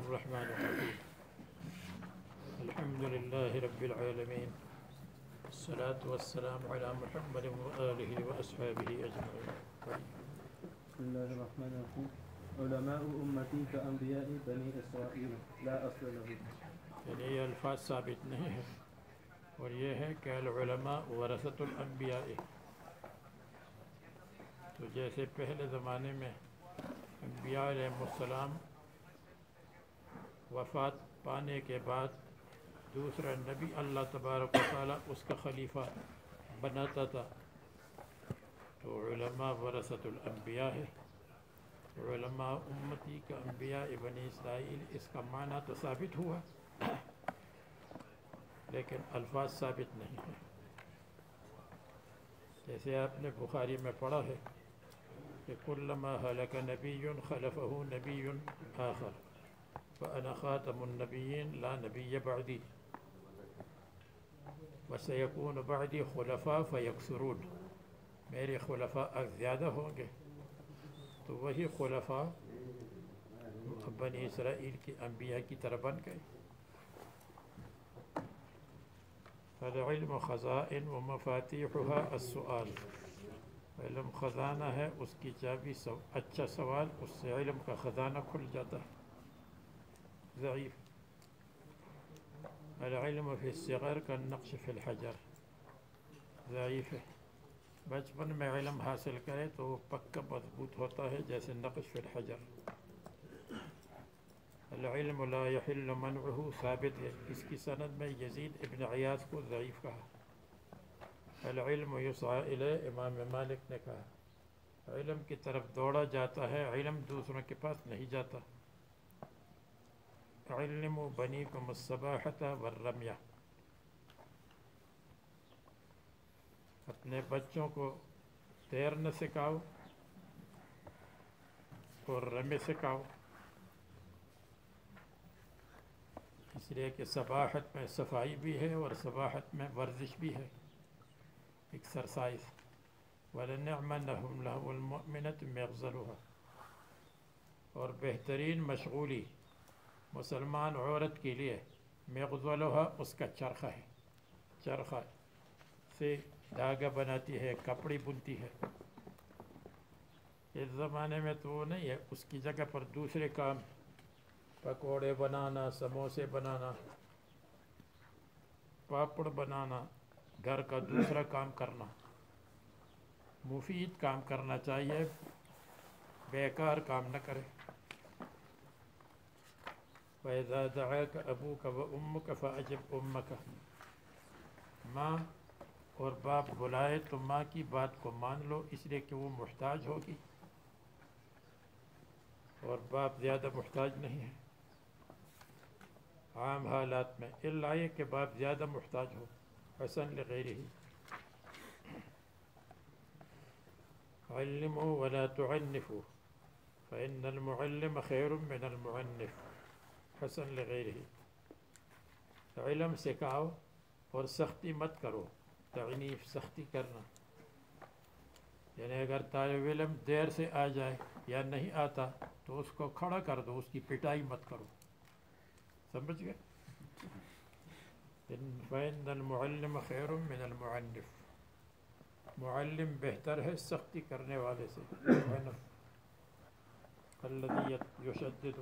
الرحمن الرحيم الحمد لله رب العالمين الصلاة والسلام على محمد وآله وأصحابه أجمعين. بسم الله الرحمن الرحيم. علماء أمتي كأنبياء بني إسرائيل لا أصل له. یعنی یہ الفاظ ثابت نہیں ہے اور یہ ہے کہ العلماء ورثۃ الانبیاء. تو جیسے پہلے زمانے میں انبیاء علیہ السلام وفات پانے کے بعد دوسرا نبی اللہ تبارک و تعالیٰ اس کا خلیفہ بناتا تھا، تو علماء ورثۃ الانبیاء ہے. علماء امتی کا انبیاء بنی اسرائیل، اس کا معنی تو ثابت ہوا لیکن الفاظ ثابت نہیں ہیں. جیسے آپ نے بخاری میں پڑھا ہے کہ کلما ہلک نبی خلفہ نبی آخر فأنا خاتم النبیین لا نبی بعدی وسیکون بعدی خلفاء فیکثرون. میرے خلفاء زیادہ ہوں گے تو وہی خلفاء بنی اسرائیل کی انبیاء کی طرح بن گئے. العلم خزائن و مفاتیحها السؤال. علم خزانہ ہے، اس کی چابی اچھا سوال، اس سے علم کا خزانہ کھل جاتا ہے. ضعیف. العلم فی الصغر کالنقش فی الحجر. ضعیف ہے. بچپن میں علم حاصل کرے تو وہ پکا مضبوط ہوتا ہے جیسے نقش فی الحجر. العلم لا يحل منعه ثابت ہے. اس کی سند میں یزید ابن عیاض کو ضعیف کہا. العلم یسعى الیہ، امام مالک نے کہا علم کی طرف دوڑا جاتا ہے، علم دوسروں کے پاس نہیں جاتا. علموا بنیکم السباحۃ والرمیہ. اپنے بچوں کو تیرنا سکھاؤ اور رمی سکھاؤ، اس لیے کہ سباحت میں صفائی بھی ہے اور سباحت میں ورزش بھی ہے، ایکسرسائز. وَلَنِعْمَ لَهُ الْمُؤْمِنَةُ مِغْزَلُهَا. اور بہترین مشغولی مسلمان عورت کے لیے مغزلها اس کا چرخہ ہے. چرخہ سے دھاگا بناتی ہے، کپڑی بنتی ہے. اس زمانے میں تو وہ نہیں ہے، اس کی جگہ پر دوسرے کام، پکوڑے بنانا، سموسے بنانا، پاپڑ بنانا، گھر کا دوسرا کام کرنا. مفید کام کرنا چاہیے، بیکار کام نہ کرے. وَإِذَا دَعَاكَ أَبُوكَ وَأُمُّكَ فَأَجِبْ أُمَّكَ. ماں اور باپ بلائے تو ماں کی بات کو مان لو، اس لیے کہ وہ محتاج ہوگی اور باپ زیادہ محتاج نہیں ہے عام حالات میں، الا یہ کہ باپ زیادہ محتاج ہو. حسن لغیرہ. علموا ولا تعنفوا فإن المعلم خير من المعنف. حسن لغیرہ. علم سکھاؤ اور سختی مت کرو. تعنیف سختی کرنا، یعنی اگر طالب علم دیر سے آ جائے یا نہیں آتا تو اس کو کھڑا کر دو، اس کی پٹائی مت کرو. سمجھ گئے؟ فإن المعلم خير من المعنف. معلم بہتر ہے سختی کرنے والے سے. الذي يشدد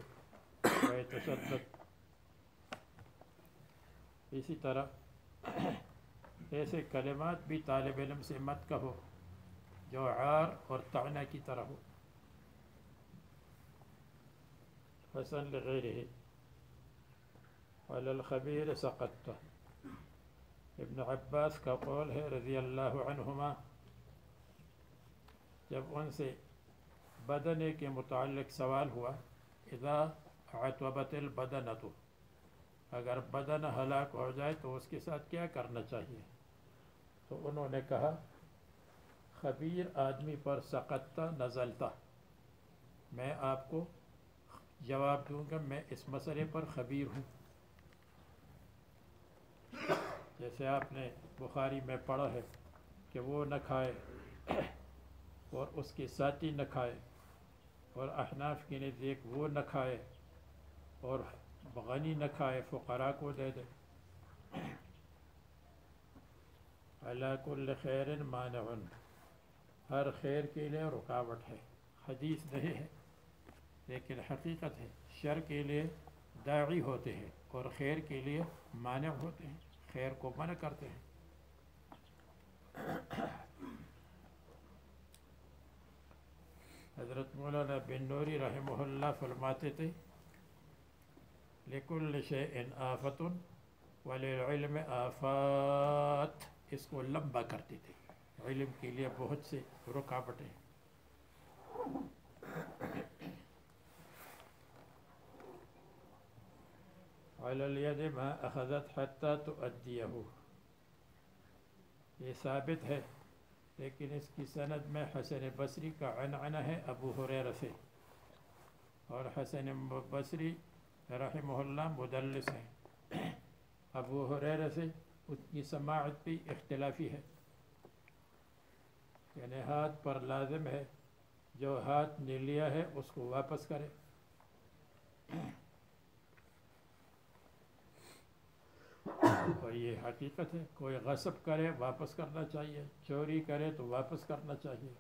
ويتشدد. اسی طرح ایسے کلمات بھی طالب علم سے مت کہو جو عار اور طعنہ کی طرح ہو. حسن لغیرہ. علی الخبیر سقطت. ابن عباس کا قول ہے رضی اللہ عنہما، جب ان سے بدنے کے متعلق سوال ہوا، اذا عطبت البدنۃ، اگر بدن ہلاک ہو جائے تو اس کے ساتھ کیا کرنا چاہیے؟ تو انہوں نے کہا خبیر آدمی پر سقطتا نزلتا. میں آپ کو جواب دوں گا، میں اس مسئلے پر خبیر ہوں. جیسے آپ نے بخاری میں پڑھا ہے کہ وہ نہ کھائے اور اس کے ساتھی نہ کھائے، اور احناف کے نزدیک وہ نہ کھائے اور غنی نہ کھائے، فقراء کو دے دے۔ علی کل خیر مانع، ہر خیر کے لیے رکاوٹ ہے۔ حدیث نہیں ہے لیکن حقیقت ہے، شر کے لیے داعی ہوتے ہیں اور خیر کے لیے مانع ہوتے ہیں، خیر کو منع کرتے ہیں۔ حضرت مولانا بن نوری رحمہ اللہ فرماتے تھے لِكُلِّ شَيْءٍ آفَةٌ وَلِلْعِلْمِ آفات، اس کو لمبا کرتے تھے، علم کے لیے بہت سے رکاوٹیں۔ علی الید ما اخذت حتی تؤدیہ، یہ ثابت ہے لیکن اس کی سند میں حسن بصری کا عنعنہ ہے ابو ہریرہ سے، اور حسن بصری رحمہ اللہ مدلس ہے۔ ابو ہریرہ سے اس کی سماعت بھی اختلافی ہے، یعنی ہاتھ پر لازم ہے، جو ہاتھ نے لیا ہے اس کو واپس کرے۔ اور یہ حقیقت ہے، کوئی غصب کرے واپس کرنا چاہیے، چوری کرے تو واپس کرنا چاہیے،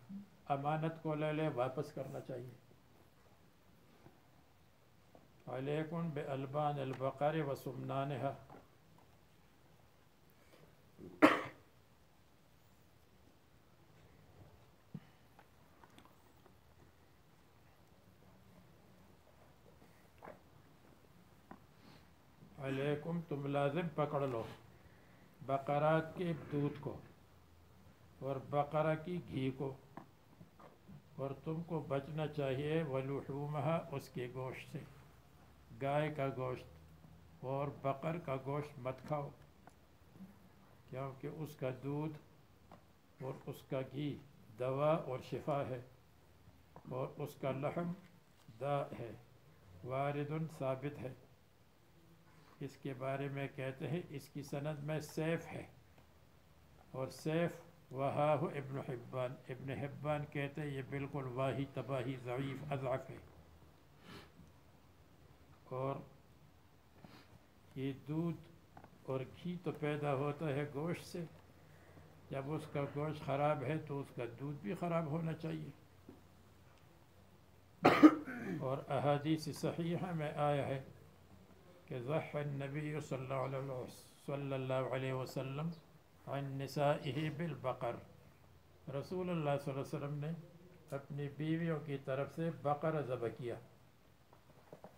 امانت کو لے لے واپس کرنا چاہیے۔ علیکم بألبان البقر وسمنانها، علیکم تم لازم پکڑ لو بقرات کے دودھ کو اور بقرہ کی گھی کو، اور تم کو بچنا چاہیے ولحومہا، اس کے گوشت سے، گائے کا گوشت اور بقر کا گوشت مت کھاؤ، کیونکہ اس کا دودھ اور اس کا گھی دوا اور شفا ہے، اور اس کا لحم داء ہے، وارد ثابت ہے۔ اس کے بارے میں کہتے ہیں اس کی سند میں سیف ہے، اور سیف وہاہ ابن حبان، ابن حبان کہتے ہیں یہ بالکل واہی تباہی ضعیف اضعف ہے۔ اور یہ دودھ اور گھی تو پیدا ہوتا ہے گوشت سے، جب اس کا گوشت خراب ہے تو اس کا دودھ بھی خراب ہونا چاہیے۔ اور احادیث صحیحہ میں آیا ہے کہ ضحى النبی صلی اللہ علیہ وسلم عن نسائه بالبقر، رسول اللہ صلی اللہ علیہ وسلم نے اپنی بیویوں کی طرف سے بقر ذبح کیا۔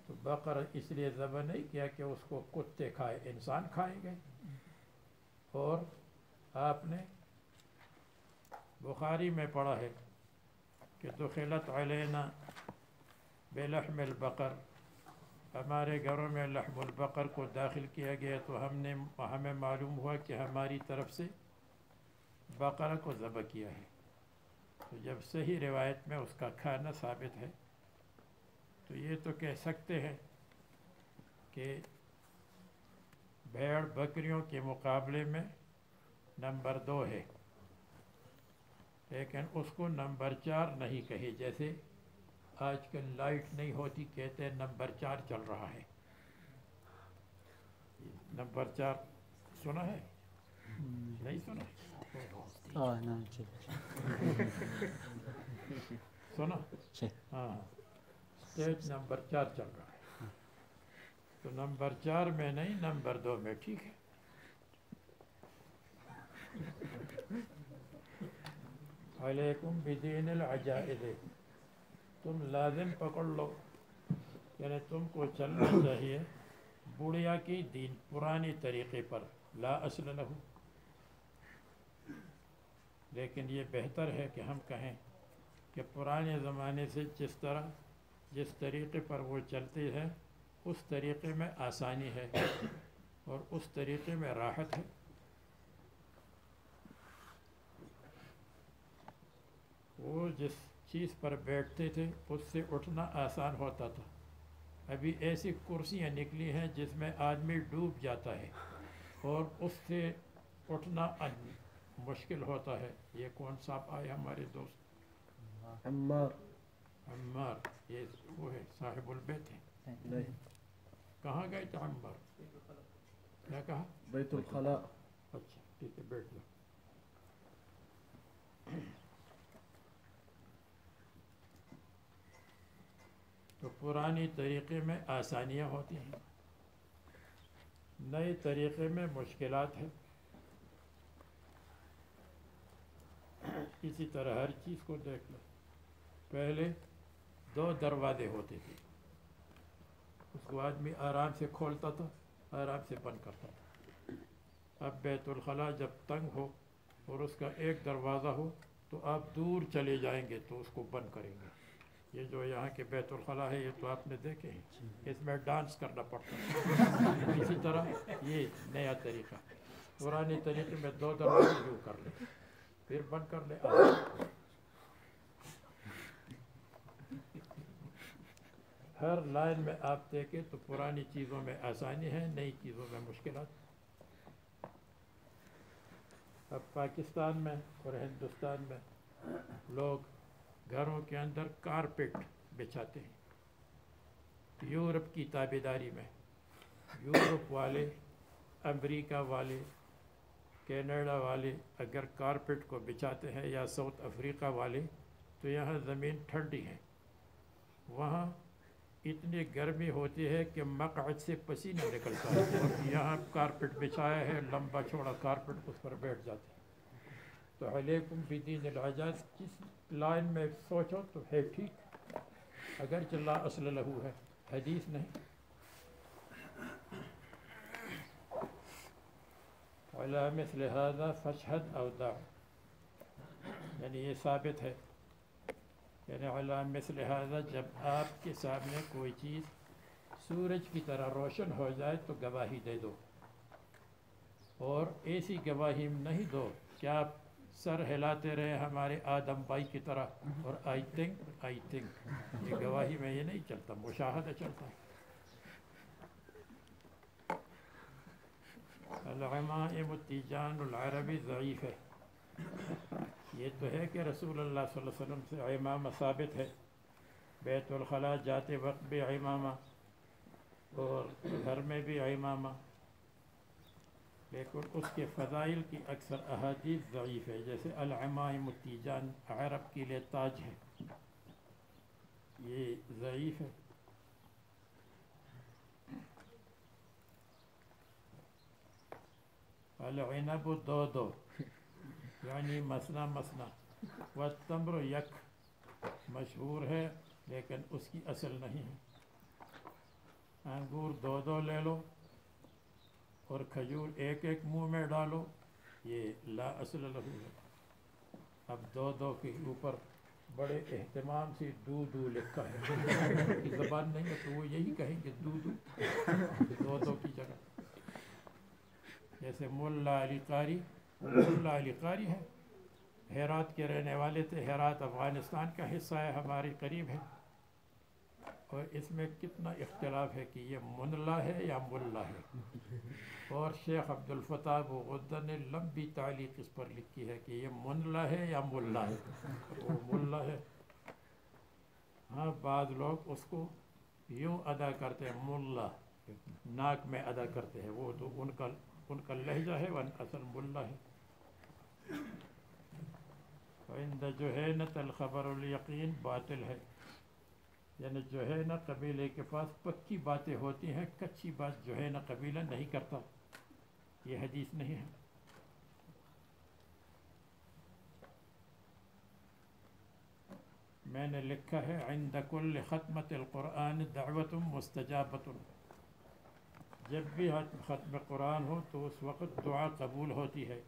تو بقر اس لیے ذبح نہیں کیا کہ اس کو کتے کھائے، انسان کھائیں گے۔ اور آپ نے بخاری میں پڑھا ہے کہ دخلت علینا بلحم البقر، ہمارے گھروں میں لحم البقر کو داخل کیا گیا تو ہمیں معلوم ہوا کہ ہماری طرف سے بقرہ کو ذبح کیا ہے۔ تو جب صحیح روایت میں اس کا کھانا ثابت ہے تو یہ تو کہہ سکتے ہیں کہ بھیڑ بکریوں کے مقابلے میں نمبر 2 ہے، لیکن اس کو نمبر 4 نہیں کہے، جیسے آج کل لائٹ نہیں ہوتی کہتے ہیں نمبر 4 چل رہا ہے۔ نمبر 4 سنا ہے؟ نہیں سنا؟ سنا؟ ہاں، اسٹیج نمبر 4 چل رہا ہے، تو نمبر 4 میں نہیں، نمبر 2 میں، ٹھیک ہے۔ علیکم بدین العجائز، تم لازم پکڑ لو، یعنی تم کو چلنا چاہیے بڑھیا کی دین، پرانے طریقے پر، لا اصل لہ، لیکن یہ بہتر ہے کہ ہم کہیں کہ پرانے زمانے سے جس طریقے پر وہ چلتے ہیں اس طریقے میں آسانی ہے اور اس طریقے میں راحت ہے۔ وہ جس چیز پر بیٹھتے تھے اس سے اٹھنا آسان ہوتا تھا، ابھی ایسی کرسیاں نکلی ہیں جس میں آدمی ڈوب جاتا ہے اور اس سے اٹھنا مشکل ہوتا ہے۔ یہ کون صاحب آئے ہمارے دوست؟ عمار، عمار، یہ وہ ہے صاحب البیت ہے۔ کہاں گئے تھے عمار؟ کیا کہا؟ بیت الخلاء. اچھا ٹھیک ہے بیٹھ جاؤ. تو پرانی طریقے میں آسانیاں ہوتی ہیں، نئے طریقے میں مشکلات ہیں. اسی طرح ہر چیز کو دیکھ لو. پہلے 2 دروازے ہوتے تھے، اس کو آدمی آرام سے کھولتا تھا، آرام سے بند کرتا تھا. اب بیت الخلاء جب تنگ ہو اور اس کا ایک دروازہ ہو تو آپ دور چلے جائیں گے تو اس کو بند کریں گے. یہ جو یہاں کے بیت الخلاء ہے یہ تو آپ نے دیکھے ہیں، اس میں ڈانس کرنا پڑتا ہے. اسی طرح یہ نیا طریقہ، پرانے طریقے میں 2 دروازے یوں کر لیں پھر بند کر لیں. ہر لائن میں آپ دیکھیں تو پرانی چیزوں میں آسانی ہے، نئی چیزوں میں مشکلات. اب پاکستان میں اور ہندوستان میں لوگ گھروں کے اندر کارپیٹ بچھاتے ہیں. یورپ کی تابعداری میں یورپ والے، امریکہ والے، کینیڈا والے اگر کارپیٹ کو بچھاتے ہیں یا ساؤتھ افریقہ والے تو یہاں زمین ٹھنڈی ہے، وہاں اتنی گرمی ہوتی ہے کہ مقعد سے پسینہ نکلتا ہے. اور یہاں کارپیٹ بچھایا ہے، لمبا چوڑا کارپیٹ، اس پر بیٹھ جاتے ہیں. تو علیکم بدین العجاز کس لائن میں سوچو تو ہے ٹھیک، اگرچہ لا اصل لہو ہے، حدیث نہیں. علی مثل هذا فاشهد او دع، یعنی یہ ثابت ہے، یعنی علی مثل هذا جب آپ کے سامنے کوئی چیز سورج کی طرح روشن ہو جائے تو گواہی دے دو. اور ایسی گواہی نہیں دو کہ آپ سر ہلاتے رہے ہمارے آدم بھائی کی طرح اور آئی تھنک. یہ گواہی میں یہ نہیں چلتا، مشاہدہ چلتا ہے. العمائم التیجان العربی ضعیف ہے. یہ تو ہے کہ رسول اللہ صلی اللہ علیہ وسلم سے عمامہ ثابت ہے، بیت الخلاء جاتے وقت بھی عمامہ اور گھر میں بھی عمامہ، لیکن اس کے فضائل کی اکثر احادیث ضعیف ہے. جیسے العمائم التیجان عرب کے لیے تاج ہے، یہ ضعیف ہے. العنب 2 یعنی مثنا مثنا، والتمر یک مشہور ہے لیکن اس کی اصل نہیں ہے. انگور 2 لے لو اور کھجور ایک منہ میں ڈالو، یہ لا اصل لہو ہے. اب 2 کے اوپر بڑے اہتمام سے دو لکھا ہے. کی زبان نہیں ہے تو وہ یہی کہیں گے دو کی جگہ. جیسے ملا علی قاری ہے، ہرات کے رہنے والے تھے. ہرات افغانستان کا حصہ ہے، ہمارے قریب ہے. اور اس میں کتنا اختلاف ہے کہ یہ منلا ہے یا ملا ہے. اور شیخ عبد الفتاح بغداد نے لمبی تعلیق اس پر لکھی ہے کہ یہ منلا ہے یا ملا ہے. وہ ملا ہے. ہاں بعض لوگ اس کو یوں ادا کرتے ہیں، ملا ناک میں ادا کرتے ہیں، وہ تو ان کا لہجہ ہے، وہ اصل ملا ہے. وَعِنْدَ جُهَيْنَةَ الْخَبَرُ الْيَقِينُ باطل ہے، یعنی جوہینہ قبیلے کے پاس پکی باتیں ہوتی ہیں، کچی بات جوہینہ قبیلہ نہیں کرتا. یہ حدیث نہیں ہے. میں نے لکھا ہے عند کل ختمۃ القرآن دعوت مستجابۃ. جب بھی ختم قرآن ہو تو اس وقت دعا قبول ہوتی ہے.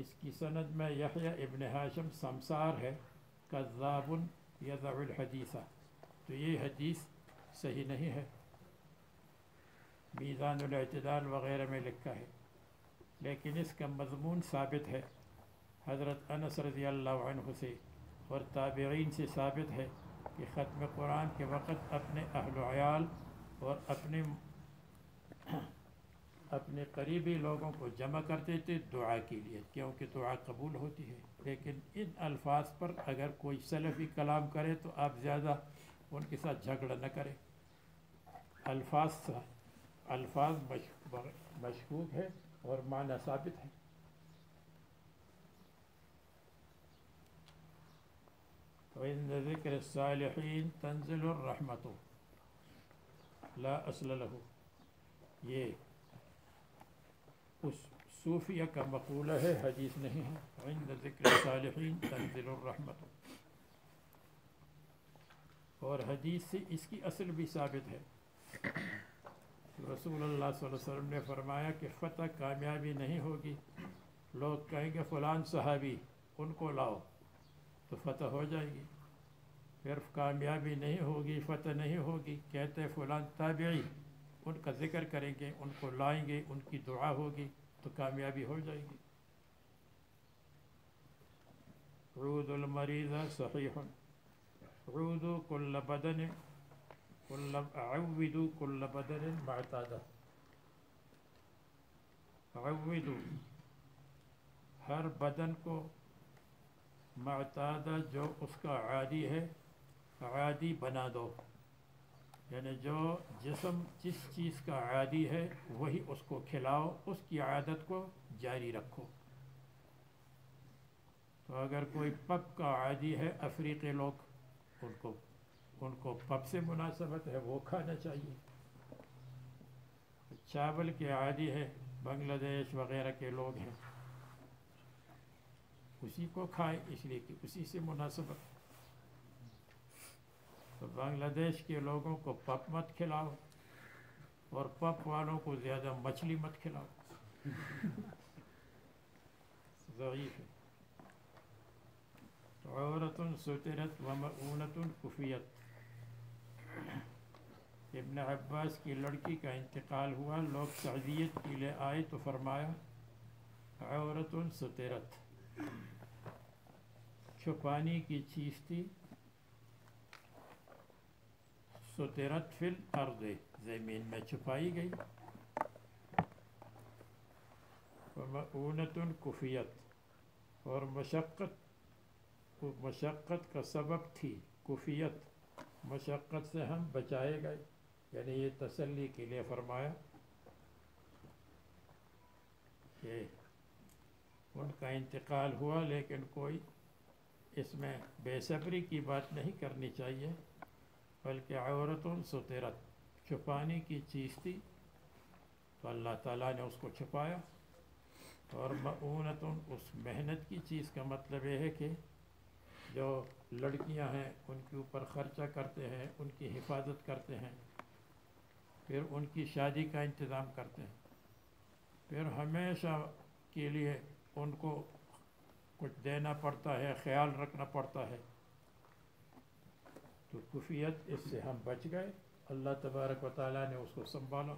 اس کی سند میں یحییٰ ابن ہاشم سمسار ہے، کذاب یضع الحدیث. تو یہ حدیث صحیح نہیں ہے. میزان الاعتدال وغیرہ میں لکھا ہے، لیکن اس کا مضمون ثابت ہے. حضرت انس رضی اللہ عنہ سے اور تابعین سے ثابت ہے کہ ختم قرآن کے وقت اپنے اہل و عیال اور اپنے قریبی لوگوں کو جمع کرتے تھے دعا کے لیے، کیونکہ دعا قبول ہوتی ہے. لیکن ان الفاظ پر اگر کوئی سلفی کلام کرے تو آپ زیادہ ان کے ساتھ جھگڑا نہ کریں. الفاظ مشکوک ہے اور معنی ثابت ہے. وَإِنَّ ذِكْرَ الصَّالِحِينَ تَنزِلُ الرَّحْمَةُ لا اصل له. یہ اس صوفیہ کا مقولہ ہے، حدیث نہیں ہے. عند ذکر الصالحین تنزل الرحمت. اور حدیث سے اس کی اصل بھی ثابت ہے. رسول اللہ صلی اللہ علیہ وسلم نے فرمایا کہ فتح کامیابی نہیں ہوگی. لوگ کہیں گے فلان صحابی ان کو لاؤ تو فتح ہو جائے گی. پھر کامیابی نہیں ہوگی، فتح نہیں ہوگی، کہتے فلان تابعی ان کا ذکر کریں گے، ان کو لائیں گے، ان کی دعا ہوگی تو کامیابی ہو جائے گی. عود المریض صحیح. عودوا کل بدن عودوا کل بدن معتادہ. عودوا ہر بدن کو، معتادہ جو اس کا عادی ہے، عادی بنا دو. یعنی جو جسم جس چیز کا عادی ہے وہی اس کو کھلاؤ، اس کی عادت کو جاری رکھو. تو اگر کوئی پپ کا عادی ہے، افریقی لوگ ان کو پپ سے مناسبت ہے، وہ کھانا چاہیے. چاول کے عادی ہے، بنگلہ دیش وغیرہ کے لوگ ہیں، اسی کو کھائیں اس لیے کہ اسی سے مناسبت. تو بنگلہ دیش کے لوگوں کو پپ مت کھلاؤ، اور پپ والوں کو زیادہ مچھلی مت کھلاؤ، ضعیف ہے. عورت سترت ومؤونۃ کفیت. ابن عباس کی لڑکی کا انتقال ہوا، لوگ تعزیت کے لیے آئے تو فرمایا عورت سترت، چھپانے کی چیز تھی. سترت فی الارض، زمین میں چھپائی گئی. ومؤونۃ کفیت، اور مشقت کا سبب تھی. کفیت، مشقت سے ہم بچائے گئے، یعنی یہ تسلی کے لیے فرمایا کہ ان کا انتقال ہوا، لیکن کوئی اس میں بے صبری کی بات نہیں کرنی چاہیے، بلکہ عورت سترت، چھپانے کی چیز تھی تو اللہ تعالیٰ نے اس کو چھپایا. اور مؤونۃ، اس محنت کی چیز کا مطلب یہ ہے کہ جو لڑکیاں ہیں ان کے اوپر خرچہ کرتے ہیں، ان کی حفاظت کرتے ہیں، پھر ان کی شادی کا انتظام کرتے ہیں، پھر ہمیشہ کے لیے ان کو کچھ دینا پڑتا ہے، خیال رکھنا پڑتا ہے. تو کفیت، اس سے ہم بچ گئے، اللہ تبارک و تعالیٰ نے اس کو سنبھالا.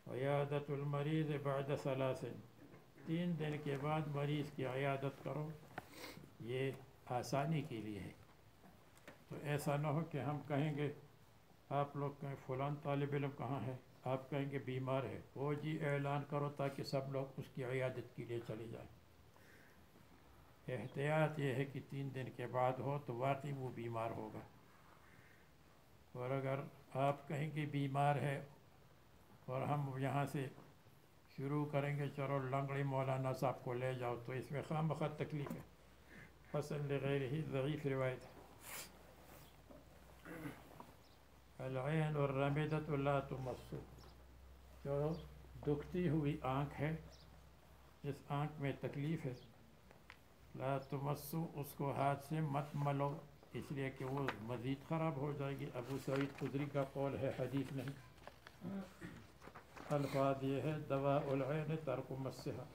عیادت المریض بعد 3 دن کے بعد مریض کی عیادت کرو. یہ آسانی کے لیے ہے. تو ایسا نہ ہو کہ ہم کہیں گے، آپ لوگ کہیں فلان طالب علم کہاں ہے، آپ کہیں گے بیمار ہے، وہ جی اعلان کرو تاکہ سب لوگ اس کی عیادت کے لیے چلے جائیں. احتیاط یہ ہے کہ 3 دن کے بعد ہو تو واقعی وہ بیمار ہوگا. اور اگر آپ کہیں گے بیمار ہے اور ہم یہاں سے شروع کریں گے چلو لنگڑی مولانا صاحب کو لے جاؤ، تو اس میں خواہ مخواہ تکلیف ہے. حسن لغیرہ ضعیف روایت ہے. العین الرمدۃ لا تمس، جو دکھتی ہوئی آنکھ ہے، جس آنکھ میں تکلیف ہے، لا تمسو، اس کو ہاتھ سے مت ملو، اس لیے کہ وہ مزید خراب ہو جائے گی. ابو سعید خدری کا قول ہے، حدیث نہیں. الفاظ یہ ہے دواء العین ترک مسها.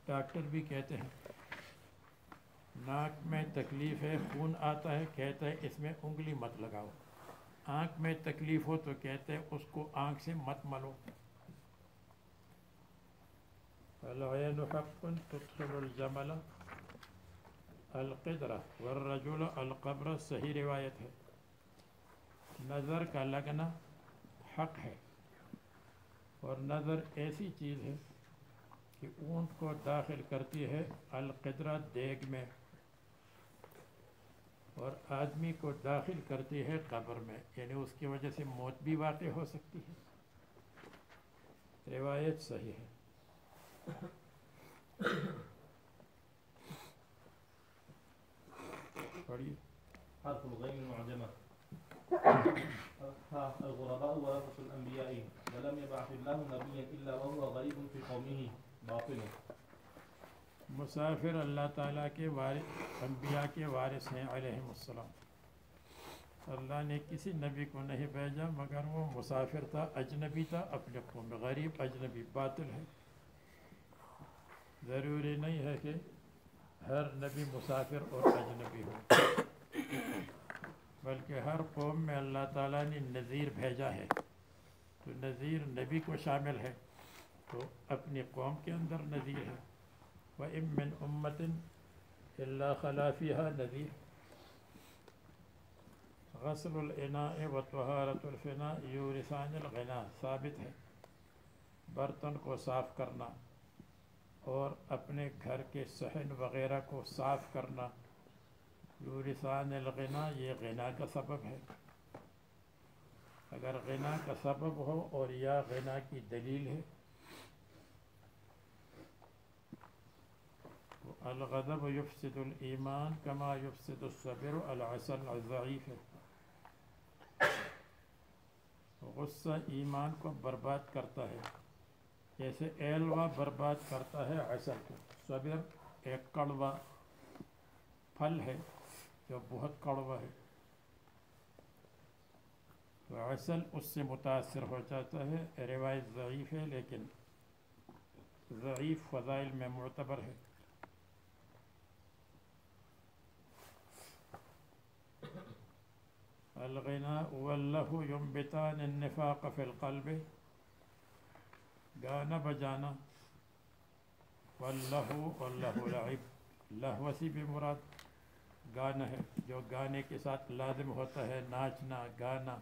ڈاکٹر بھی کہتے ہیں ناک میں تکلیف ہے، خون آتا ہے، کہتا ہے اس میں انگلی مت لگاؤ. آنکھ میں تکلیف ہو تو کہتے ہیں اس کو آنکھ سے مت ملو. العین حق تدخل الجمل القدرہ والرجل القبر، صحیح روایت ہے. نظر کا لگنا حق ہے، اور نظر ایسی چیز ہے کہ اونٹ کو داخل کرتی ہے القدرہ، دیگ میں. اور آدمی کو داخل کرتی ہے قبر میں، یعنی اس کی وجہ سے موت بھی واقع ہو سکتی ہے۔ روایت صحیح ہے۔ پڑھیے۔ حرف الغين المعجمة. الغرباء ورثة الأنبياء ولم يبعث الله نبيا إلا وهو غريب في قومه باطل. مسافر اللہ تعالیٰ کے وارث، انبیاء کے وارث ہیں علیہم السلام۔ اللہ نے کسی نبی کو نہیں بھیجا مگر وہ مسافر تھا، اجنبی تھا اپنے قوم میں۔ غریب اجنبی باطل ہے۔ ضروری نہیں ہے کہ ہر نبی مسافر اور اجنبی ہو، بلکہ ہر قوم میں اللہ تعالیٰ نے نذیر بھیجا ہے، تو نذیر نبی کو شامل ہے، تو اپنی قوم کے اندر نذیر ہے۔ وَإِن مِّنْ أُمَّةٍ إِلَّا خَلَا فِيهَا نَذِيرٌ۔ غسل الاناء وطہارۃ الفناء یورثان الغنا، ثابت ہے۔ برتن کو صاف کرنا اور اپنے گھر کے صحن وغیرہ کو صاف کرنا، یورثان الغنا، یہ غنا کا سبب ہے۔ اگر غنا کا سبب ہو اور یا غنا کی دلیل ہے، الغضب یفسد الایمان کما یفسد الصبر العسل الضعیف ہے۔ غصہ ایمان کو برباد کرتا ہے، جیسے ایلوا برباد کرتا ہے عسل کو۔ صبر ایک کڑوا پھل ہے جو بہت کڑوا ہے، تو عسل اس سے متاثر ہو جاتا ہے۔ روایت ضعیف ہے لیکن ضعیف فضائل میں معتبر ہے۔ الغناء واللہو ینبتان النفاق فی القلب، گانا بجانا، واللہو، واللہو لعب، لہو سے بھی مراد گانا ہے جو گانے کے ساتھ لازم ہوتا ہے، ناچنا، گانا،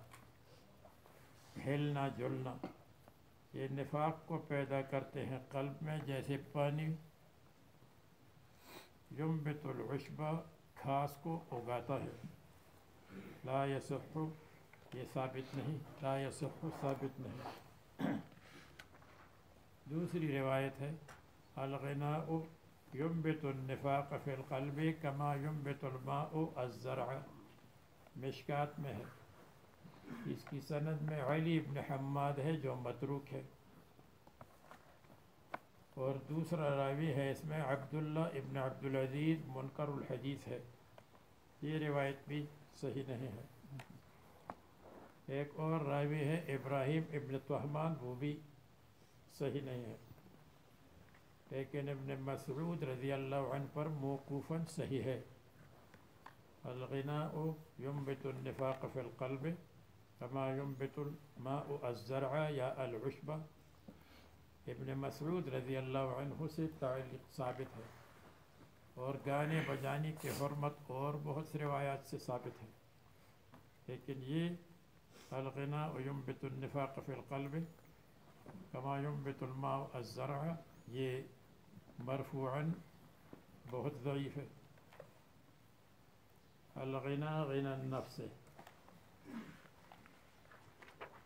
ہلنا جلنا، یہ نفاق کو پیدا کرتے ہیں قلب میں، جیسے پانی ینبت العشب، گھاس کو اگاتا ہے۔ لا یصح، یہ ثابت نہیں، لا یصح ثابت نہیں۔ دوسری روایت ہے الغناء ینبت النفاق فی القلب کما ینبت الماء الزرع، مشکات میں ہے۔ اس کی سند میں علی ابن حماد ہے جو متروک ہے، اور دوسرا راوی ہے اس میں عبداللہ ابن عبدالعزیز منکر الحدیث ہے، یہ روایت بھی صحیح نہیں ہے۔ ایک اور راوی ہے ابراہیم ابن طہمان، وہ بھی صحیح نہیں ہے، لیکن ابن مسعود رضی اللہ عنہ پر موقوفاً صحیح ہے۔ الغناء ینبت النفاق فی القلب کما ینبت الماء الزرع یا العشب، ابن مسعود رضی اللہ عنہ سے تعلق ثابت ہے، اور گانے بجانے کی حرمت اور بہت سی روایات سے ثابت ہے، لیکن یہ الغناء ینبت النفاق فی القلب کما ینبت الماء الزرع، یہ مرفوعاً بہت ضعیف ہے۔ الغنا غنى النفس،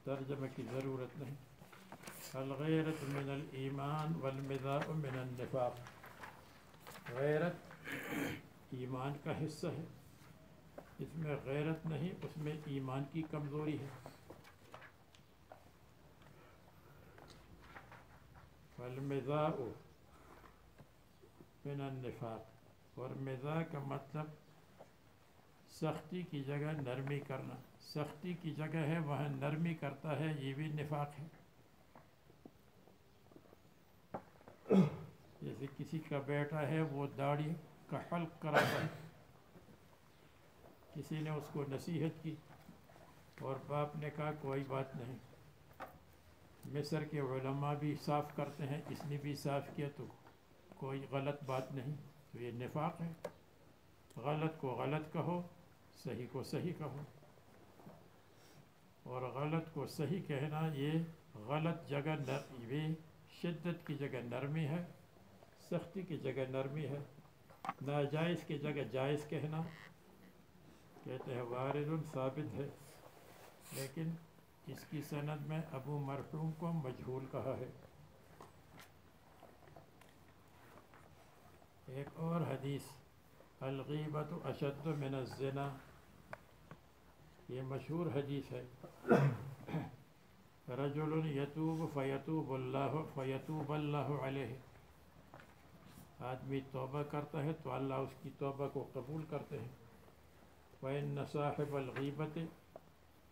ترجمہ کی ضرورت نہیں۔ الغیرت من الایمان والمذاء من النفاق، غیرت ایمان کا حصہ ہے، اس میں غیرت نہیں، اس میں ایمان کی کمزوری ہے۔ والمذاء من النفاق، اور مذاء کا مطلب سختی کی جگہ نرمی کرنا، سختی کی جگہ ہے وہاں نرمی کرتا ہے، یہ بھی نفاق ہے۔ جیسے کسی کا بیٹا ہے وہ داڑھی کا حلق کراتا ہے، کسی نے اس کو نصیحت کی اور باپ نے کہا کوئی بات نہیں، مصر کے علماء بھی صاف کرتے ہیں، اس نے بھی صاف کیا تو کوئی غلط بات نہیں، تو یہ نفاق ہے۔ غلط کو غلط کہو، صحیح کو صحیح کہو، اور غلط کو صحیح کہنا یہ غلط جگہ یہ شدت کی جگہ نرمی ہے، سختی کی جگہ نرمی ہے، ناجائز کی جگہ جائز کہنا، کہتے ہیں وارد ثابت ہے، لیکن اس کی سند میں ابو مرحوم کو مجہول کہا ہے۔ ایک اور حدیث الغیبۃ اشد من الزنا، یہ مشہور حدیث ہے۔ رجل یتوب فیتوب اللہ علیہ، آدمی توبہ کرتا ہے تو اللہ اس کی توبہ کو قبول کرتے ہیں۔ وَإِنَّ صَاحِبَ الْغِیبَةِ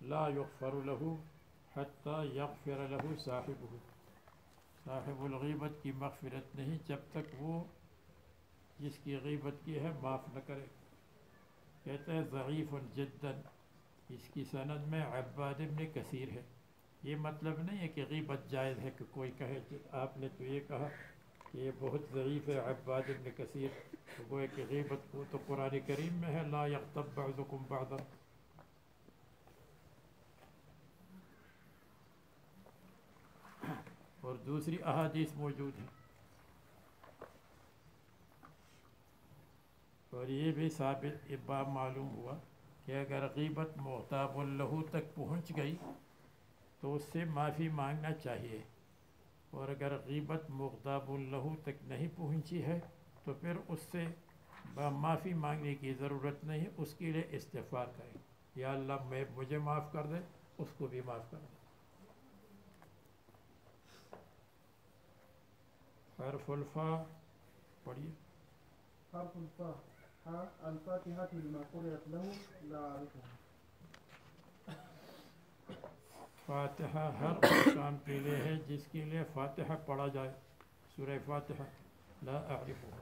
لَا يُغْفَرُ لَهُ حَتَّى يَغْفِرَ لَهُ صَاحِبُهُ، صاحب الغیبت کی مغفرت نہیں جب تک وہ جس کی غیبت کی ہے معاف نہ کرے۔ کہتے ہیں ضعیف جدا، اس کی سند میں عباد ابن کثیر ہے۔ یہ مطلب نہیں ہے کہ غیبت جائز ہے، کہ کوئی کہے کہ آپ نے تو یہ کہا کہ یہ بہت ضعیف ہے عباد ابن کثیر، تو گوئے کہ غیبت کو تو قرآن کریم میں ہے لا یغتب بعضکم بعضا۔ اور دوسری احادیث موجود ہیں، اور یہ بھی ثابت باب معلوم ہوا کہ اگر غیبت مغتاب لہو تک پہنچ گئی تو اس سے معافی مانگنا چاہیے، اور اگر غیبت مغتاب لہو تک نہیں پہنچی ہے تو پھر اس سے معافی مانگنے کی ضرورت نہیں، اس کے لیے استغفار کریں، یا اللہ مجھے معاف کر دے، اس کو بھی معاف کر دے۔ حرف الفا پڑھیے۔ حرف الفاء الفاتحة لما قرأت له لا أعرفها۔ فاتحہ ہر کام کے لیے ہے جس کے لیے فاتحہ پڑھا جائے، سورہ فاتحہ لا اعرفها،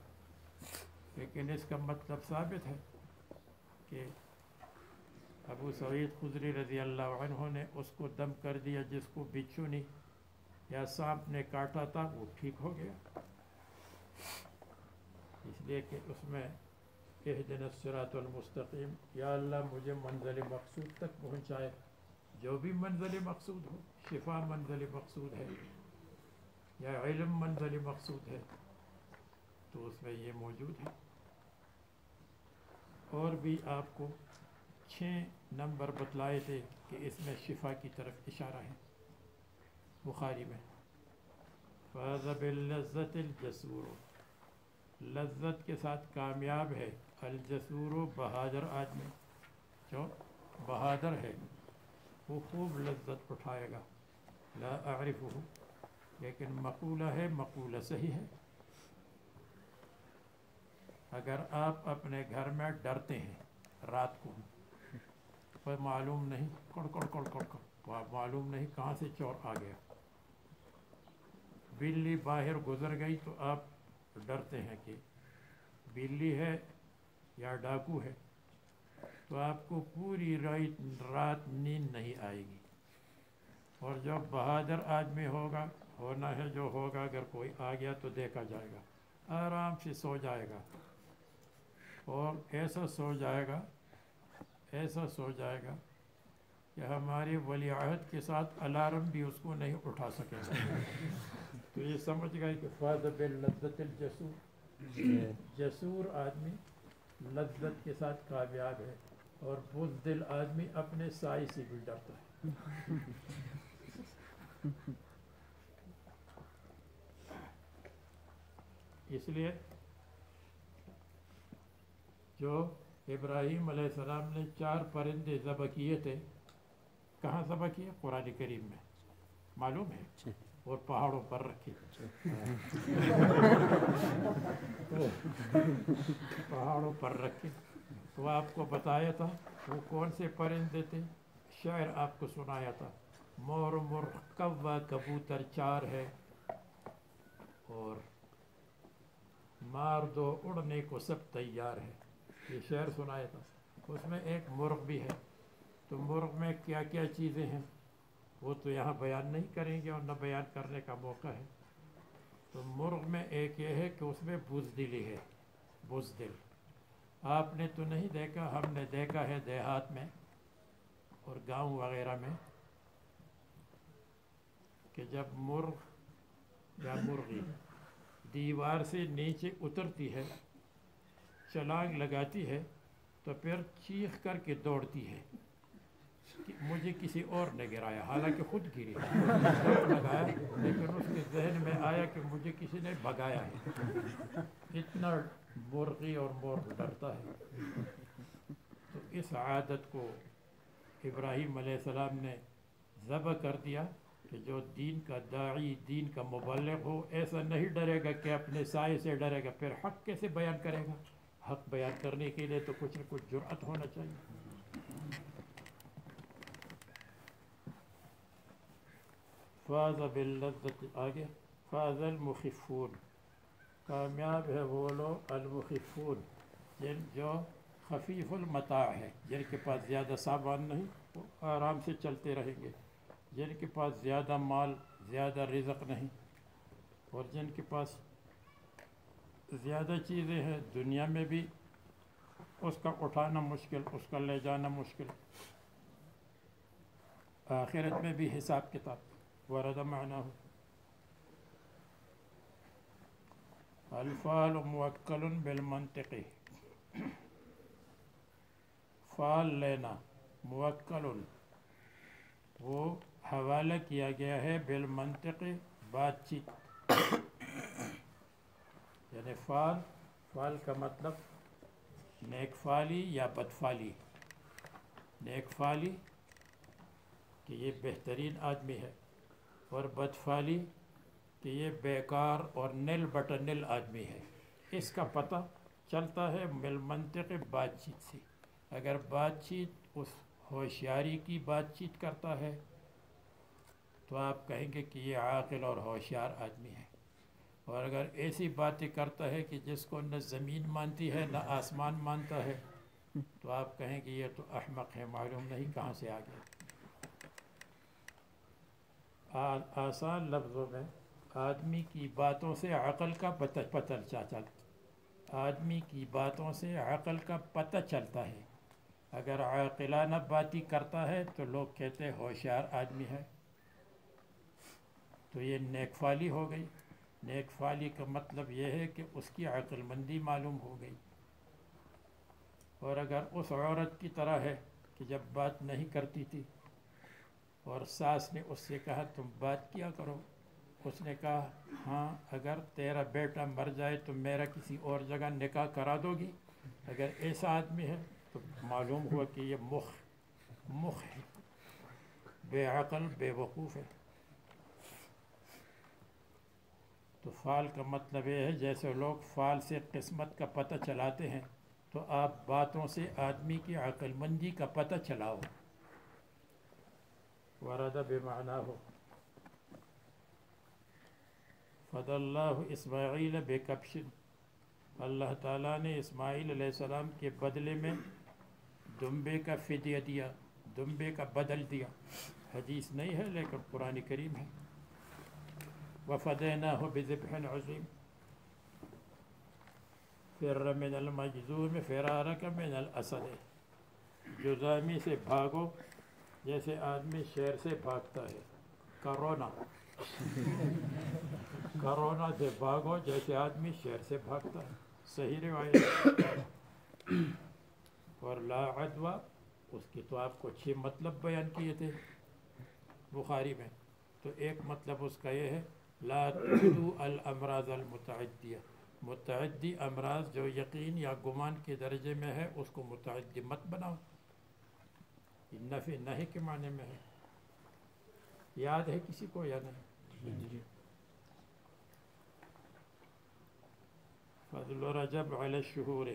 لیکن اس کا مطلب ثابت ہے کہ ابو سعید خدری رضی اللہ عنہ نے اس کو دم کر دیا جس کو بچھو نے یا سانپ نے کاٹا تھا، وہ ٹھیک ہو گیا، اس لیے کہ اس میں اہدنا الصراط المستقیم، یا اللہ مجھے منزل مقصود تک پہنچائے، جو بھی منزل مقصود ہو، شفا منزل مقصود ہے یا علم منزل مقصود ہے، تو اس میں یہ موجود ہے۔ اور بھی آپ کو 6 نمبر بتلائے تھے کہ اس میں شفا کی طرف اشارہ ہے، بخاری میں فاز باللذت الجسور، لذت کے ساتھ کامیاب ہے، الجسور بہادر آدمی، جو بہادر ہے وہ خوب لذت اٹھائے گا۔ لا اعرفہ، لیکن مقولہ ہے، مقولہ صحیح ہے۔ اگر آپ اپنے گھر میں ڈرتے ہیں رات کو، کوئی معلوم نہیں کڑ کڑ کڑ کڑ کڑ، معلوم نہیں کہاں سے چور آ گیا، بلی باہر گزر گئی تو آپ ڈرتے ہیں کہ بلی ہے یا ڈاکو ہے، تو آپ کو پوری رات نیند نہیں آئے گی۔ اور جو بہادر آدمی ہوگا، ہونا ہے جو ہوگا، اگر کوئی آ گیا تو دیکھا جائے گا، آرام سے سو جائے گا، اور ایسا سو جائے گا، ایسا سو جائے گا کہ ہمارے ولی عہد کے ساتھ الارم بھی اس کو نہیں اٹھا سکے گا۔ تو یہ سمجھ گئے کہ فاز باللذت الجسور، جسور آدمی لذت کے ساتھ کامیاب ہے، اور بزدل آدمی اپنے سائے سے بھی ڈرتا ہے۔ اس لیے جو ابراہیم علیہ السلام نے 4 پرندے ذبح کیے تھے، کہاں ذبح کیے؟ قرآن کریم میں معلوم ہے، اور پہاڑوں پر رکھے، پہاڑوں پر رکھے، تو آپ کو بتایا تھا وہ کون سے پرندے تھے، شعر آپ کو سنایا تھا، مور مرغ کوا کبوتر 4 ہے، اور مار دو اڑنے کو سب تیار ہے، یہ شعر سنایا تھا۔ اس میں ایک مرغ بھی ہے، تو مرغ میں کیا کیا چیزیں ہیں وہ تو یہاں بیان نہیں کریں گے، اور نہ بیان کرنے کا موقع ہے۔ تو مرغ میں ایک یہ ہے کہ اس میں بزدلی ہے، بزدل آپ نے تو نہیں دیکھا، ہم نے دیکھا ہے دیہات میں اور گاؤں وغیرہ میں، کہ جب مرغ یا مرغی دیوار سے نیچے اترتی ہے، چھلانگ لگاتی ہے، تو پھر چیخ کر کے دوڑتی ہے کہ مجھے کسی اور نے گرایا، حالانکہ خود گری لگایا، لیکن اس کے ذہن میں آیا کہ مجھے کسی نے بھگایا ہے۔ اتنا مرغی اور مرغ ڈرتا ہے۔ تو اس عادت کو ابراہیم علیہ السلام نے ذبح کر دیا کہ جو دین کا داعی، دین کا مبلغ ہو، ایسا نہیں ڈرے گا کہ اپنے سائے سے ڈرے گا، پھر حق کیسے بیان کرے گا؟ حق بیان کرنے کے لیے تو کچھ نہ کچھ جرأت ہونا چاہیے۔ فاز باللذت، آگے فاز المخفون، کامیاب ہے وہ لوگ المخفون جو خفیف المتاع ہے، جن کے پاس زیادہ سامان نہیں، وہ آرام سے چلتے رہیں گے، جن کے پاس زیادہ مال، زیادہ رزق نہیں، اور جن کے پاس زیادہ چیزیں ہیں، دنیا میں بھی اس کا اٹھانا مشکل، اس کا لے جانا مشکل، آخرت میں بھی حساب کتاب۔ ورد معناه الفعل موکل بالمنطق، فعل لینا موکل وہ حوالہ کیا گیا ہے بالمنطق بات چیت، یعنی فعل کا مطلب نیک فعلی یا بد فعلی۔ نیک فعلی کہ یہ بہترین آدمی ہے، اور بد فعلی کہ یہ بیکار اور نل بٹا نل آدمی ہے۔ اس کا پتہ چلتا ہے بالمنطق بات چیت سے۔ اگر بات چیت اس ہوشیاری کی بات چیت کرتا ہے تو آپ کہیں گے کہ یہ عاقل اور ہوشیار آدمی ہے، اور اگر ایسی باتیں کرتا ہے کہ جس کو نہ زمین مانتی ہے نہ آسمان مانتا ہے تو آپ کہیں گے یہ تو احمق ہے، معلوم نہیں کہاں سے آ گیا۔ آسان لفظوں میں آدمی کی باتوں سے عقل کا پتہ چلتا، آدمی کی باتوں سے عقل کا پتہ چلتا ہے۔ اگر عاقلانہ باتیں کرتا ہے تو لوگ کہتے ہیں ہوشیار آدمی ہے، تو یہ نیک فعلی ہو گئی۔ نیک فعلی کا مطلب یہ ہے کہ اس کی عقل مندی معلوم ہو گئی۔ اور اگر اس عورت کی طرح ہے کہ جب بات نہیں کرتی تھی اور ساس نے اس سے کہا تم بات کیا کرو، اس نے کہا ہاں اگر تیرا بیٹا مر جائے تو میرا کسی اور جگہ نکاح کرا دو گی؟ اگر ایسا آدمی ہے تو معلوم ہوا کہ یہ مخ ہے، بے عقل بے وقوف ہے۔ تو فعل کا مطلب یہ ہے جیسے لوگ فعل سے قسمت کا پتہ چلاتے ہیں، تو آپ باتوں سے آدمی کی عقل مندی کا پتہ چلاؤ۔ ورد بمعناه فضل اللہ اسماعیل بکبش، اللہ تعالیٰ نے اسماعیل علیہ السلام کے بدلے میں دمبے کا فدیہ دیا، دمبے کا بدل دیا۔ حدیث نہیں ہے لیکن قرآن کریم ہے۔ وفدیناہ بذبح عظیم، فر من المجذوم فرارک من الاسد، جذامی سے بھاگو جیسے آدمی شیر سے بھاگتا ہے، کرونا سے بھاگو جیسے آدمی شیر سے بھاگتا ہے، صحیح روایت۔ اور لا عدوہ، اس کی تو آپ کو 6 مطلب بیان کیے تھے بخاری میں، تو ایک مطلب اس کا یہ ہے لا تعدوا الامراض المتعدیہ، متعدی امراض جو یقین یا گمان کے درجے میں ہے اس کو متعدی مت بناؤ۔ نفی نہیں کے معنی میں ہے، یاد ہے کسی کو یا نہیں؟ فضل رجب علی الشہور،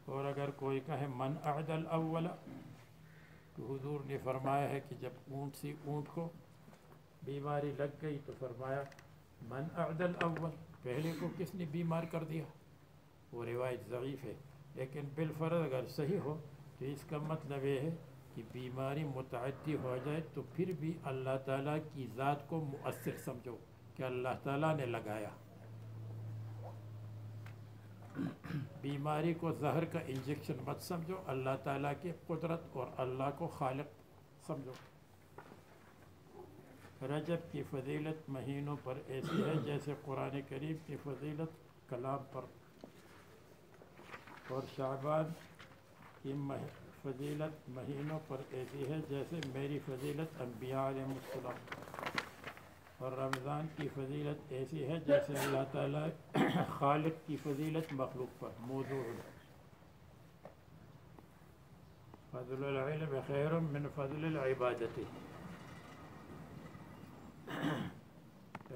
اور اگر کوئی کہے من اعد الاول، تو حضور نے فرمایا ہے کہ جب اونٹ کو بیماری لگ گئی تو فرمایا من اعد الاول، پہلے کو کس نے بیمار کر دیا؟ وہ روایت ضعیف ہے، لیکن بالفرض اگر صحیح ہو تو اس کا مطلب یہ ہے کہ بیماری متعدی ہو جائے تو پھر بھی اللہ تعالیٰ کی ذات کو مؤثر سمجھو کہ اللہ تعالیٰ نے لگایا۔ بیماری کو زہر کا انجیکشن مت سمجھو، اللہ تعالیٰ کی قدرت اور اللہ کو خالق سمجھو۔ رجب کی فضیلت مہینوں پر ایسی ہے جیسے قرآن کریم کی فضیلت کلام پر، اور شعبان کہ فضیلت مہینوں پر ایسی ہے جیسے میری فضیلت انبیاء علیہ السلام، اور رمضان کی فضیلت ایسی ہے جیسے اللہ تعالیٰ خالق کی فضیلت مخلوق پر موضوع ہے۔ فضل العلم خیر من فضل العبادت،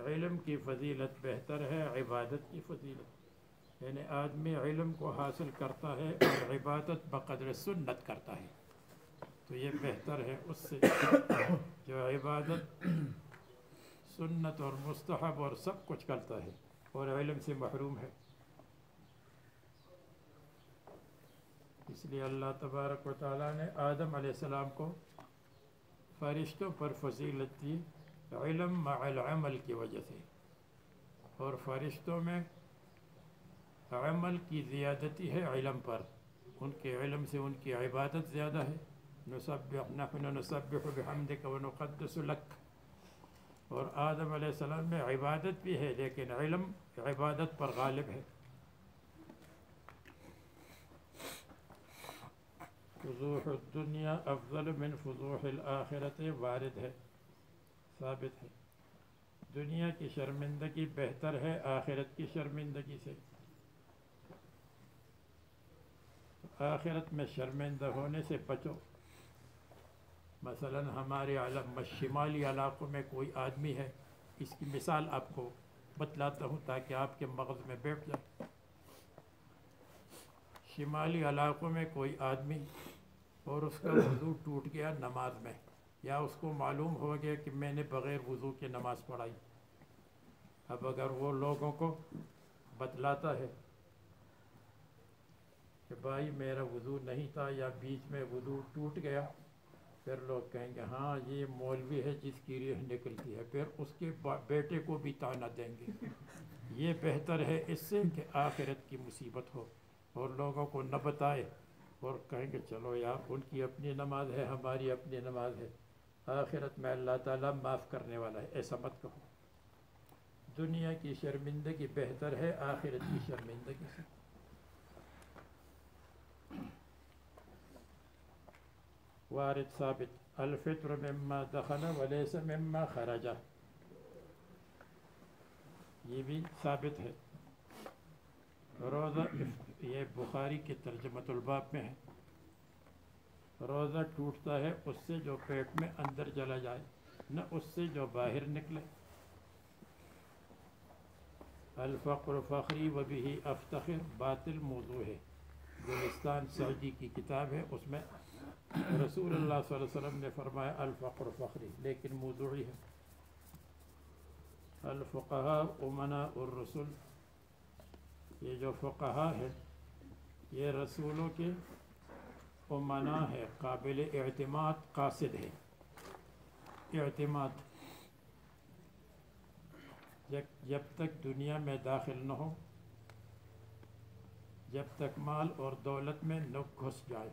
علم کی فضیلت بہتر ہے عبادت کی فضیلت، یعنی آدمی علم کو حاصل کرتا ہے اور عبادت بقدر سنت کرتا ہے تو یہ بہتر ہے اس سے جو عبادت سنت اور مستحب اور سب کچھ کرتا ہے اور علم سے محروم ہے۔ اس لیے اللہ تبارک و تعالیٰ نے آدم علیہ السلام کو فرشتوں پر فضیلت دی علم مع العمل کی وجہ سے، اور فرشتوں میں عمل کی زیادتی ہے علم پر، ان کے علم سے ان کی عبادت زیادہ ہے۔ نحن نسبح بحمدک ونقدس لک، اور آدم علیہ السلام میں عبادت بھی ہے لیکن علم عبادت پر غالب ہے۔ فضوح الدنیا افضل من فضوح الآخرت وارد ہے، ثابت ہے، دنیا کی شرمندگی بہتر ہے آخرت کی شرمندگی سے۔ آخرت میں شرمندہ ہونے سے بچو۔ مثلا ہمارے شمالی علاقوں میں کوئی آدمی ہے، اس کی مثال آپ کو بتلاتا ہوں تاکہ آپ کے مغز میں بیٹھ جائے۔ شمالی علاقوں میں کوئی آدمی اور اس کا وضو ٹوٹ گیا نماز میں، یا اس کو معلوم ہو گیا کہ میں نے بغیر وضو کے نماز پڑھائی، اب اگر وہ لوگوں کو بتلاتا ہے کہ بھائی میرا وضو نہیں تھا یا بیچ میں وضو ٹوٹ گیا، پھر لوگ کہیں گے ہاں یہ مولوی ہے جس کی ریح نکلتی ہے، پھر اس کے بیٹے کو بھی طعنہ دیں گے۔ یہ بہتر ہے اس سے کہ آخرت کی مصیبت ہو اور لوگوں کو نہ بتائے اور کہیں گے چلو یار ان کی اپنی نماز ہے ہماری اپنی نماز ہے، آخرت میں اللہ تعالیٰ معاف کرنے والا ہے، ایسا مت کہو۔ دنیا کی شرمندگی بہتر ہے آخرت کی شرمندگی سے۔ وارد ثابت الفطر مما دخل ولیس مما خرج، یہ بھی ثابت ہے۔ روزہ یہ بخاری کے ترجمۃ الباب میں ہے، روزہ ٹوٹتا ہے اس سے جو پیٹ میں اندر چلا جائے، نہ اس سے جو باہر نکلے۔ الفقر فخری وبہ افتخر باطل موضوع ہے، گلستان سعدی کی کتاب ہے، اس میں رسول اللہ صلی اللہ علیہ وسلم نے فرمایا الفقر فخری، لیکن موضوعی ہے۔ الفقہاء امناء الرسل، یہ جو فقہاء ہے یہ رسولوں کے امناء ہے، قابل اعتماد قاصد ہے۔ اعتماد جب تک دنیا میں داخل نہ ہو، جب تک مال اور دولت میں نہ گھس جائے،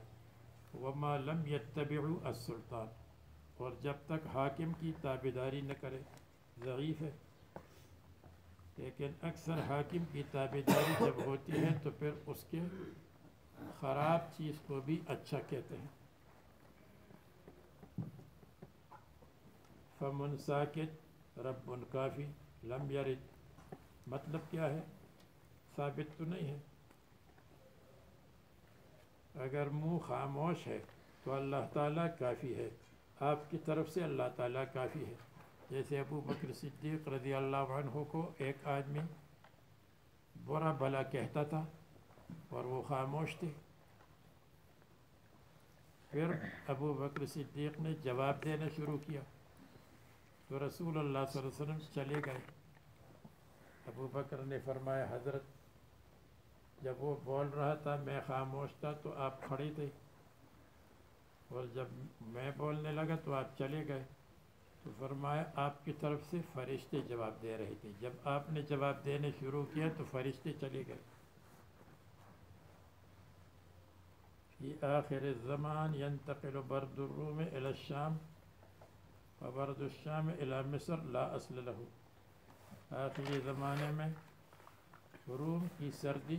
وما لم یتبعوا السلطان، اور جب تک حاکم کی تابعداری نہ کرے، ضعیف ہے۔ لیکن اکثر حاکم کی تابعداری جب ہوتی ہے تو پھر اس کے خراب چیز کو بھی اچھا کہتے ہیں۔ فمن ساکت رب کافی لم یرد، مطلب کیا ہے؟ ثابت تو نہیں ہے۔ اگر منہ خاموش ہے تو اللہ تعالیٰ کافی ہے، آپ کی طرف سے اللہ تعالیٰ کافی ہے۔ جیسے ابو بکر صدیق رضی اللہ عنہ کو ایک آدمی برا بھلا کہتا تھا اور وہ خاموش تھے، پھر ابو بکر صدیق نے جواب دینا شروع کیا تو رسول اللہ صلی اللہ علیہ وسلم چلے گئے۔ ابو بکر نے فرمایا حضرت جب وہ بول رہا تھا میں خاموش تھا تو آپ کھڑے تھے، اور جب میں بولنے لگا تو آپ چلے گئے، تو فرمایا آپ کی طرف سے فرشتے جواب دے رہے تھے، جب آپ نے جواب دینے شروع کیا تو فرشتے چلے گئے۔ فی آخر الزمان ینتقل برد الروم الی الشام وبرد الشام الی مصر لا اصل له، آخری زمانے میں روم کی سردی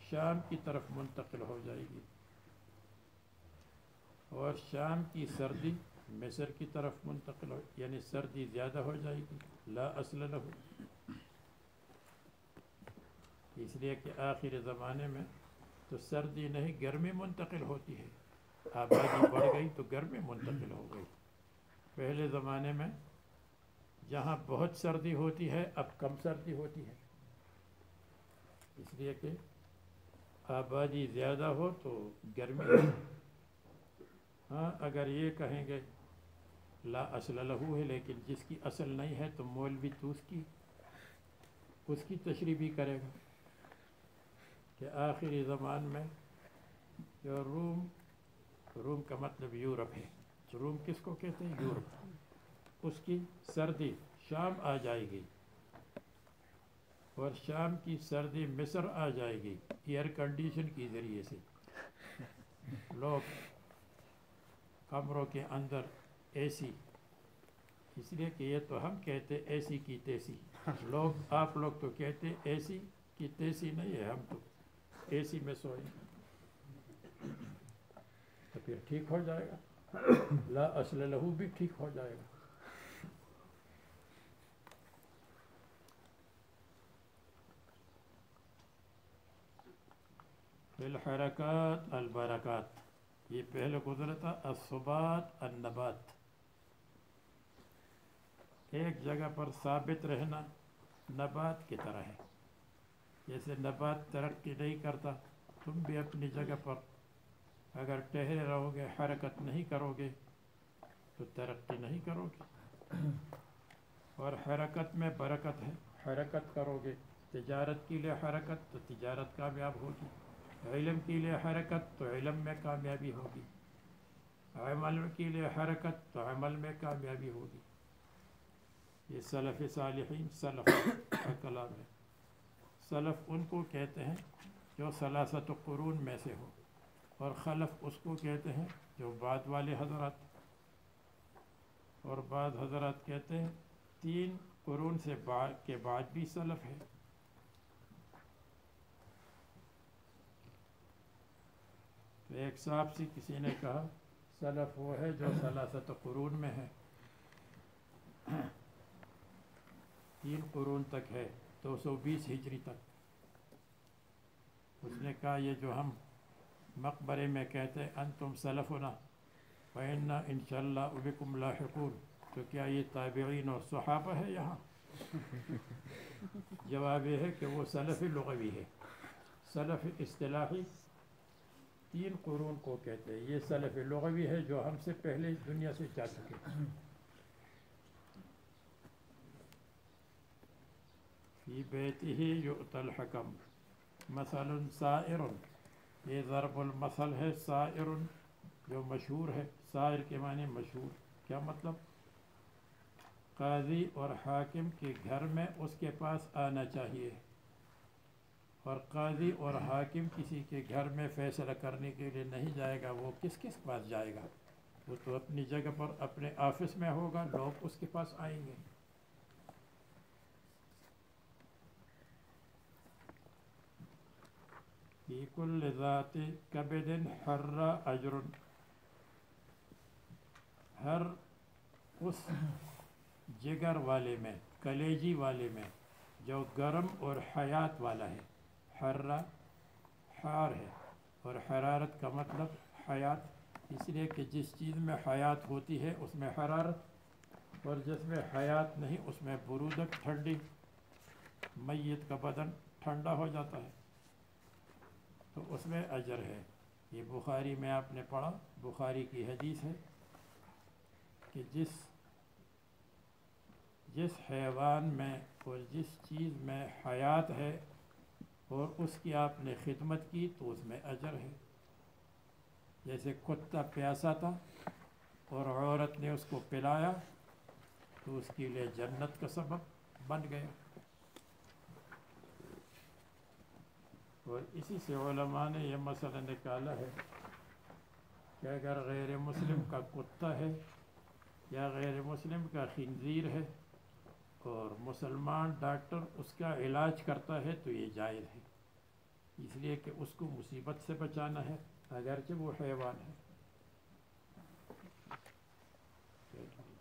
شام کی طرف منتقل ہو جائے گی، اور شام کی سردی مصر کی طرف منتقل ہو، یعنی سردی زیادہ ہو جائے گی. لا اصل لہو، اس لیے کہ آخر زمانے میں تو سردی نہیں گرمی منتقل ہوتی ہے. آبادی بڑھ گئی تو گرمی منتقل ہو گئی. پہلے زمانے میں جہاں بہت سردی ہوتی ہے اب کم سردی ہوتی ہے، اس لیے کہ آبادی زیادہ ہو تو گرمی ہے. ہاں اگر یہ کہیں گے لا اصل لہو ہے لیکن جس کی اصل نہیں ہے تو مولوی تو اس کی تشریح بھی کرے گا کہ آخری زمان میں جو روم کا مطلب یورپ ہے. روم کس کو کہتے ہیں؟ یورپ. اس کی سردی شام آ جائے گی اور شام کی سردی مصر آ جائے گی ایئر کنڈیشن کی ذریعے سے. لوگ کمروں کے اندر اے سی، اس لیے کہ یہ تو ہم کہتے اے سی کی تیسی، آپ لوگ تو کہتے اے سی کی تیسی نہیں ہے، ہم تو اے سی میں سوئیں تو پھر ٹھیک ہو جائے گا. لا اصل لہو بھی ٹھیک ہو جائے گا. الحرکات البرکات، یہ پہلے گزرا تھا. الثبات النبات، ایک جگہ پر ثابت رہنا نبات کی طرح ہے. جیسے نبات ترقی نہیں کرتا، تم بھی اپنی جگہ پر اگر ٹہرے رہو گے، حرکت نہیں کرو گے تو ترقی نہیں کرو گے. اور حرکت میں برکت ہے، حرکت کرو گے. تجارت کے لیے حرکت تو تجارت کامیاب ہوگی، علم کے لیے حرکت تو علم میں کامیابی ہوگی، عمل کے لیے حرکت تو عمل میں کامیابی ہوگی. یہ سلف صالحین، سلف کا کلام ہے. سلف ان کو کہتے ہیں جو ثلاثت قرون میں سے ہو، اور خلف اس کو کہتے ہیں جو بعد والے حضرات. اور بعض حضرات کہتے ہیں 3 قرون کے بعد بھی سلف ہے. تو ایک صاحب سے کسی نے کہا سلف وہ ہے جو ثلاثت قرون میں ہے، 3 قرون تک ہے، 220 ہجری تک. اس نے کہا یہ جو ہم مقبرے میں کہتے ہیں انتم سلفنا فإنا انشاءاللہ بکم لاحقون، تو کیا یہ تابعین اور صحابہ ہے یہاں؟ جواب یہ ہے کہ وہ سلف لغوی ہے. سلف اصطلاحی 3 قرون کو کہتے ہیں، یہ سلف لغوی ہے جو ہم سے پہلے دنیا سے جا چکے. فی بیتہ یؤتی الحکم مثل سائر، یہ ضرب المثل ہے. سائر جو مشہور ہے، سائر کے معنی مشہور. کیا مطلب؟ قاضی اور حاکم کے گھر میں اس کے پاس آنا چاہیے، اور قاضی اور حاکم کسی کے گھر میں فیصلہ کرنے کے لیے نہیں جائے گا. وہ کس پاس جائے گا؟ وہ تو اپنی جگہ پر اپنے آفس میں ہوگا، لوگ اس کے پاس آئیں گے. فی کل ذات کبد حر اجر، ہر اس جگر والے میں، کلیجی والے میں جو گرم اور حیات والا ہے. حرہ حار ہے، اور حرارت کا مطلب حیات، اس لیے کہ جس چیز میں حیات ہوتی ہے اس میں حرارت، اور جس میں حیات نہیں اس میں برودت، ٹھنڈی. میت کا بدن ٹھنڈا ہو جاتا ہے تو اس میں اجر ہے. یہ بخاری میں آپ نے پڑھا، بخاری کی حدیث ہے کہ جس حیوان میں اور جس چیز میں حیات ہے اور اس کی آپ نے خدمت کی تو اس میں اجر ہے. جیسے کتا پیاسا تھا اور عورت نے اس کو پلایا تو اس کے لیے جنت کا سبب بن گیا. اور اسی سے علماء نے یہ مسئلہ نکالا ہے کہ اگر غیر مسلم کا کتا ہے یا غیر مسلم کا خنزیر ہے اور مسلمان ڈاکٹر اس کا علاج کرتا ہے تو یہ جائز ہے، اس لیے کہ اس کو مصیبت سے بچانا ہے اگرچہ وہ حیوان ہے. چلیے